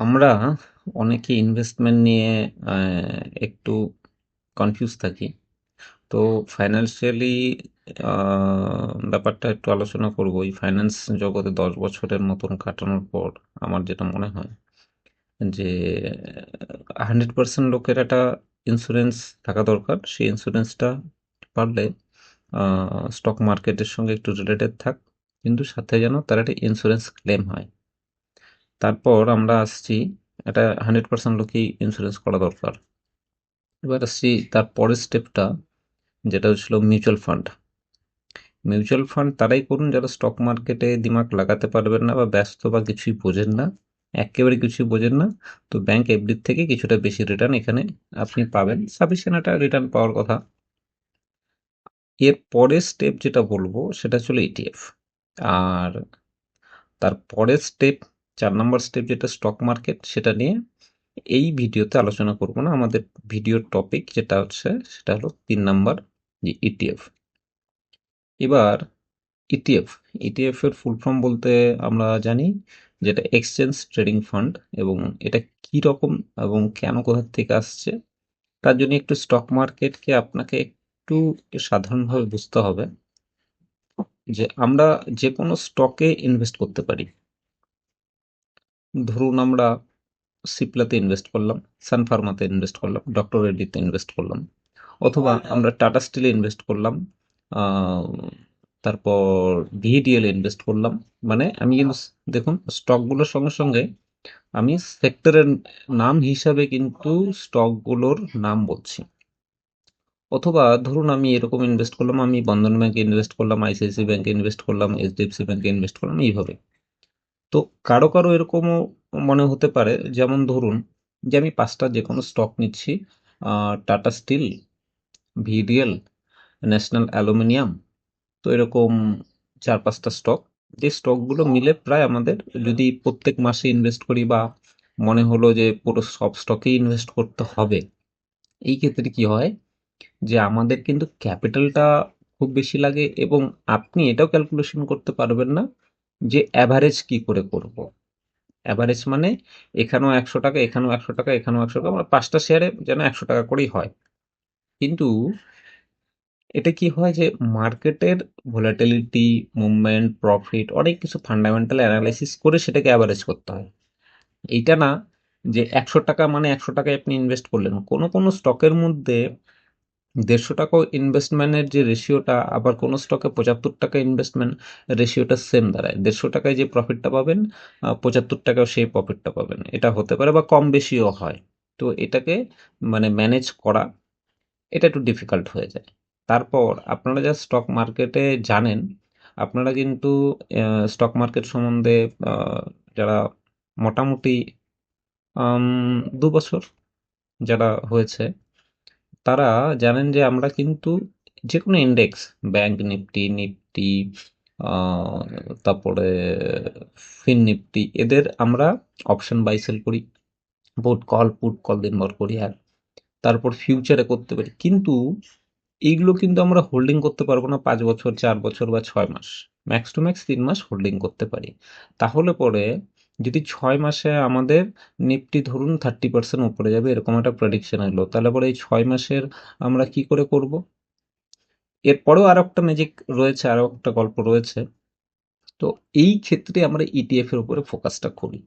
আমরা অনেকে ইনভেস্টমেন্ট নিয়ে একটু কনফিউজ থাকি। তো ফাইন্যান্সিয়ালি ব্যাপারটা একটু আলোচনা করব। এই ফাইন্যান্স জগতে 10 বছরের মতন কাটানোর পর আমার যেটা মনে হয় যে 100% লোকের একটা ইন্স্যুরেন্স থাকা দরকার। সেই ইন্স্যুরেন্সটা পারলে স্টক মার্কেটের সঙ্গে একটু রিলেটেড থাক, কিন্তু সাথে যেন তার একটা ইন্স্যুরেন্স ক্লেম হয়। তারপর আমরা আসছি, এটা 100% লোকই ইন্স্যুরেন্স করা দরকার। এবার আসছি তার পরের স্টেপটা, যেটা হচ্ছিল মিউচুয়াল ফান্ড। মিউচুয়াল ফান্ড তারাই করুন যারা স্টক মার্কেটে দিমাগ লাগাতে পারবেন না বা ব্যস্ত বা কিছুই বোঝেন না, একেবারে কিছুই বোঝেন না। তো ব্যাংক এফডির থেকে কিছুটা বেশি রিটার্ন এখানে আপনি পাবেন, সাফিসিয়েন্ট একটা রিটার্ন পাওয়ার কথা। এর পরের স্টেপ যেটা বলবো সেটা হচ্ছিল ইটিএফ। আর তার পরের স্টেপ, 4 নম্বর স্টেপ যেটা স্টক মার্কেট, সেটা নিয়ে এই ভিডিওতে আলোচনা করব না। আমাদের ভিডিওর টপিক যেটা হচ্ছে সেটা হলো 3 নম্বর, যে ইটিএফ। এবার ইটিএফ, ইটিএফ এর ফুল ফর্ম বলতে আমরা জানি যেটা এক্সচেঞ্জ ট্রেডিং ফান্ড। এবং এটা কি রকম এবং কেন, কোথা থেকে আসছে, তার জন্য একটু স্টক মার্কেটকে আপনাকে একটু সাধারণভাবে বুঝতে হবে। যে আমরা যে কোনো স্টকে ইনভেস্ট করতে পারি। ধরুন আমরা সিপ্লাতে ইনভেস্ট করলাম, সান ফার্মাতে ইনভেস্ট করলাম, ডক্টর রেড্ডিতে ইনভেস্ট করলাম, অথবা আমরা টাটা স্টিলে ইনভেস্ট করলাম, আহ, তারপর ভিডিএল ইনভেস্ট করলাম। মানে আমি কিন্তু দেখুন, স্টকগুলোর সঙ্গে সঙ্গে আমি সেক্টরের নাম হিসাবে কিন্তু স্টকগুলোর নাম বলছি। অথবা ধরুন আমি এরকম ইনভেস্ট করলাম, আমি বন্ধন ব্যাংকে ইনভেস্ট করলাম, আইসিআইসি ব্যাংকে ইনভেস্ট করলাম, এইচডিএফসি ব্যাংকে ইনভেস্ট করলাম, এইভাবে। তো কারো কারো এরকমও মনে হতে পারে, যেমন ধরুন যে আমি 5টা যে কোনো স্টক নিচ্ছি, টাটা স্টিল, ভিডিএল, ন্যাশনাল অ্যালুমিনিয়াম। তো এরকম 4-5টা স্টক, যে স্টকগুলো মিলে প্রায় আমাদের, যদি প্রত্যেক মাসে ইনভেস্ট করি বা মনে হলো যে পুরো সব স্টকেই ইনভেস্ট করতে হবে, এই ক্ষেত্রে কি হয় যে আমাদের কিন্তু ক্যাপিটালটা খুব বেশি লাগে। এবং আপনি এটাও ক্যালকুলেশন করতে পারবেন না যে অ্যাভারেজ কি করে করব। অ্যাভারেজ মানে এখানেও 100 টাকা, এখানেও 100 টাকা, এখানেও 100 টাকা, মানে 5টা শেয়ারে যেন 100 টাকা করেই হয়। কিন্তু এটা কি হয় যে মার্কেটের ভোলাটিলিটি, মুভমেন্ট, প্রফিট, অনেক কিছু ফান্ডামেন্টাল অ্যানালাইসিস করে সেটাকে অ্যাভারেজ করতে হয়। এইটা না যে 100 টাকা মানে 100 টাকায় আপনি ইনভেস্ট করলেন। কোনো কোনো স্টকের মধ্যে 150 টাকাও ইনভেস্টমেন্টের যে রেশিওটা, আবার কোনো স্টকে 75 টাকা ইনভেস্টমেন্ট রেশিওটা সেম দাঁড়ায়। 150 টাকায় যে প্রফিটটা পাবেন, 75 টাকাও সেই প্রফিটটা পাবেন। এটা হতে পারে বা কম বেশিও হয়। তো এটাকে মানে ম্যানেজ করা, এটা একটু ডিফিকাল্ট হয়ে যায়। তারপর আপনারা যা স্টক মার্কেটে জানেন, আপনারা কিন্তু স্টক মার্কেট সম্বন্ধে যারা মোটামুটি 2 বছর যারা হয়েছে, তারা জানেন যে আমরা কিন্তু যে কোনো ইন্ডেক্স, ব্যাংক নিফটি, নিফটি, আহ, তারপরে ফিন নিফটি, এদের আমরা অপশন বাই সেল করি, পুট কল দিনভর করি। আর তারপর ফিউচারে করতে পারি। কিন্তু এইগুলো কিন্তু আমরা হোল্ডিং করতে পারবো না 5 বছর, 4 বছর বা 6 মাস। ম্যাক্স টু ম্যাক্স 3 মাস হোল্ডিং করতে পারি। তাহলে পরে যদি 6 মাসে আমাদের নিফটি ধরুন 30% উপরে যাবে, এরকম একটা প্রেডিকশন এলো, তাহলে পরে এই 6 মাসের আমরা কি করে করব? এরপরেও আরো একটা ম্যাজিক রয়েছে, আরো একটা গল্প রয়েছে। তো এই ক্ষেত্রে আমরা ইটিএফ এর উপরে ফোকাসটা করি।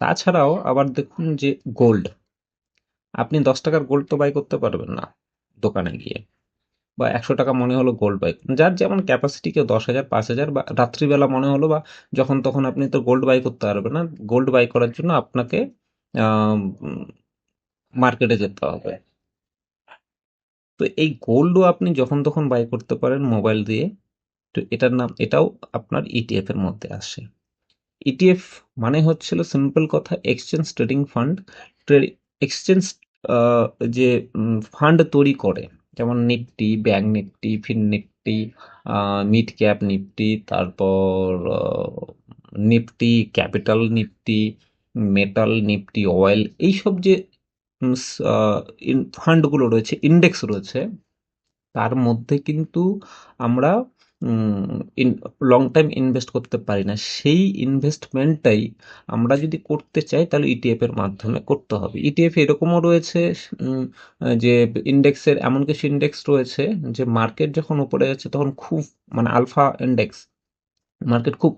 তাছাড়াও আবার দেখুন যে গোল্ড, আপনি 10 টাকার গোল্ড তো বাই করতে পারবেন না দোকানে গিয়ে, বা 100 টাকা মনে হলো গোল্ড বাই, যার যেমন ক্যাপাসিটি, কেউ 10,000, 5,000, বা রাত্রিবেলা মনে হলো বা যখন তখন, আপনি তো গোল্ড বাই করতে পারবেন না। গোল্ড বাই করার জন্য আপনাকে মার্কেটে যেতে হবে। তো এই গোল্ডও আপনি যখন তখন বাই করতে পারেন মোবাইল দিয়ে। তো এটার নাম, এটাও আপনার ইটিএফ এর মধ্যে আসে। ইটিএফ মানে হচ্ছিল সিম্পল কথা, এক্সচেঞ্জ ট্রেডিং ফান্ড। এক্সচেঞ্জ যে ফান্ড তৈরি করে, যেমন নিফটি, ব্যাংক নিফটি, ফিন নিফটি, মিড ক্যাপ নিফটি, তারপর Nifty capital Nifty, metal Nifty, oil, এইসব যে ফান্ডগুলো রয়েছে, ইন্ডেক্স রয়েছে, তার মধ্যে কিন্তু আমরা লং টাইম ইনভেস্ট করতে পারি না, সেই ইনভেস্টমেন্টটাই আমরা যদি করতে চাই তাহলে ইটিএফ এর মাধ্যমে করতে হবে। ইটিএফ এরকমও রয়েছে উম, যে ইন্ডেক্সের এমন কিছু ইন্ডেক্স রয়েছে যে মার্কেট যখন উপরে যাচ্ছে তখন খুব, মানে আলফা ইন্ডেক্স, মার্কেট খুব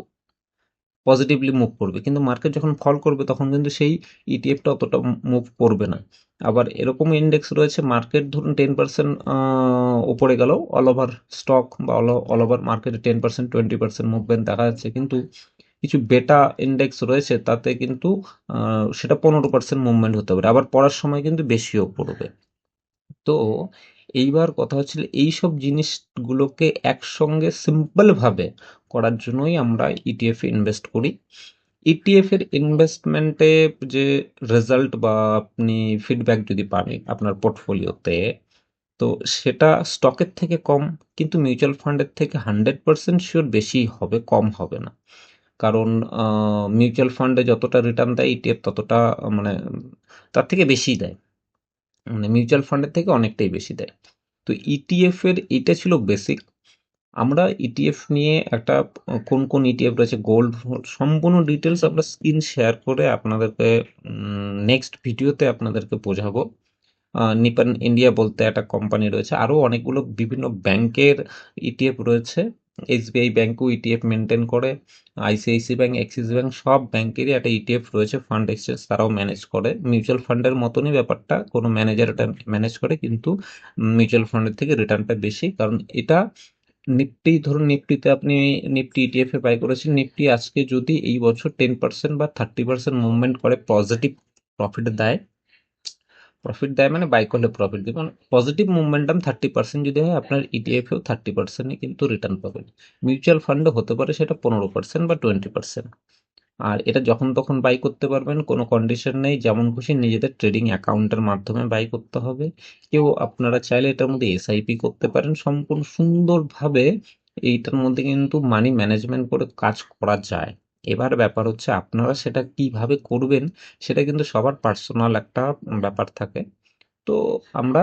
পজিটিভলি মুভ করবে, কিন্তু মার্কেট যখন ফল করবে তখন কিন্তু সেই ইটিএফটা অতটা মুভ করবে না। আবার এরকম ইন্ডেক্স রয়েছে, মার্কেট ধরুন 10% উপরে গেল, অল ওভার স্টক বা অল ওভার মার্কেটে 10% 20% মুভমেন্ট দেখা যাচ্ছে, কিন্তু কিছু বেটা ইন্ডেক্স রয়েছে তাতে কিন্তু সেটা 15% মুভমেন্ট হতে পারে, আবার পড়ার সময় কিন্তু বেশিও পড়বে। তো এইবার কথা হচ্ছিল এইসব জিনিসগুলোকে একসঙ্গে সিম্পল ভাবে করার জন্যই আমরা ইটিএফ এ ইনভেস্ট করি। ইটিএফ এর ইনভেস্টমেন্টে যে রেজাল্ট বা আপনি ফিডব্যাক যদি পান আপনার পোর্টফোলিওতে, তো সেটা স্টকের থেকে কম, কিন্তু মিউচুয়াল ফান্ডের থেকে 100% শিওর বেশি হবে, কম হবে না। কারণ মিউচুয়াল ফান্ডে যতটা রিটার্ন দেয় ইটিএফ ততটা মানে তার থেকে বেশি দেয়, মানে মিউচুয়াল ফান্ডের থেকে অনেকটাই বেশি দেয়। তো ইটিএফ এর এটা ছিল বেসিক। আমরা ইটিএফ নিয়ে একটা কোন কোন ইটিএফ রয়েছে, গোল্ড সম্পূর্ণ ডিটেলস আমরা স্ক্রিন শেয়ার করে আপনাদেরকে নেক্সট ভিডিওতে আপনাদেরকে বোঝাবো। নিপন ইন্ডিয়া বলতে একটা কোম্পানি রয়েছে, আরও অনেকগুলো বিভিন্ন ব্যাংকের ইটিএফ রয়েছে। এসবিআই ব্যাংকও ইটিএফ মেনটেন করে, আইসিআইসি ব্যাংক, অ্যাক্সিস ব্যাংক, সব ব্যাংকেরই একটা ইটিএফ রয়েছে, ফান্ড এক্সচেঞ্জ তারাও ম্যানেজ করে। মিউচুয়াল ফান্ডের মতনই ব্যাপারটা, কোনো ম্যানেজার এটা ম্যানেজ করে, কিন্তু মিউচুয়াল ফান্ডের থেকে রিটার্নটা বেশি, কারণ এটা নিফটি, ধরুন নিফটিতে আপনি নিফটি ইটিএফ এ বাই করেছেন, নিফটি আজকে যদি এই বছর 10% বা 30% মুভমেন্ট করে পজিটিভ প্রফিট দেয়, প্রফিট দেয় মানে বাই করলে প্রফিট দেবে, মানে পজিটিভ মোমেন্টাম 30% যদি হয়, আপনার ইটিএফেও 30%ই কিন্তু রিটার্ন পাবেন। মিউচুয়াল ফান্ডে হতে পারে সেটা 15% বা 20%। আর এটা যখন তখন বাই করতে পারবেন, কোনো কন্ডিশন নেই, যেমন খুশি নিজেদের ট্রেডিং অ্যাকাউন্টের মাধ্যমে বাই করতে হবে। কেউ আপনারা চাইলে এটার মধ্যে এসআইপি করতে পারেন, সম্পূর্ণ সুন্দরভাবে এইটার মধ্যে কিন্তু মানি ম্যানেজমেন্ট করে কাজ করা যায়। এবার ব্যাপার হচ্ছে আপনারা সেটা কিভাবে করবেন, সেটা কিন্তু সবার পার্সোনাল একটা ব্যাপার থাকে। তো আমরা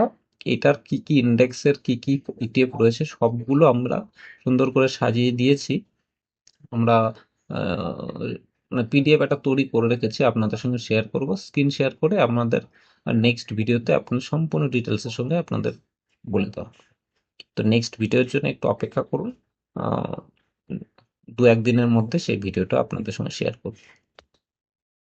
এটার কি কি ইন্ডেক্সের কি কি ইটিএফ রয়েছে সবগুলো আমরা সুন্দর করে সাজিয়ে দিয়েছি। আমরা মানে পিডিএফ একটা তৈরি করে রেখেছি, আপনাদের সঙ্গে শেয়ার করব, স্ক্রিন শেয়ার করে আপনাদের নেক্সট ভিডিওতে আপনার সম্পূর্ণ ডিটেলসের সঙ্গে আপনাদের বলে দেওয়া হবে। তো নেক্সট ভিডিওর জন্য একটু অপেক্ষা করুন, আহ, দু একদিনের মধ্যে সেই ভিডিওটা আপনাদের সঙ্গে শেয়ার করব।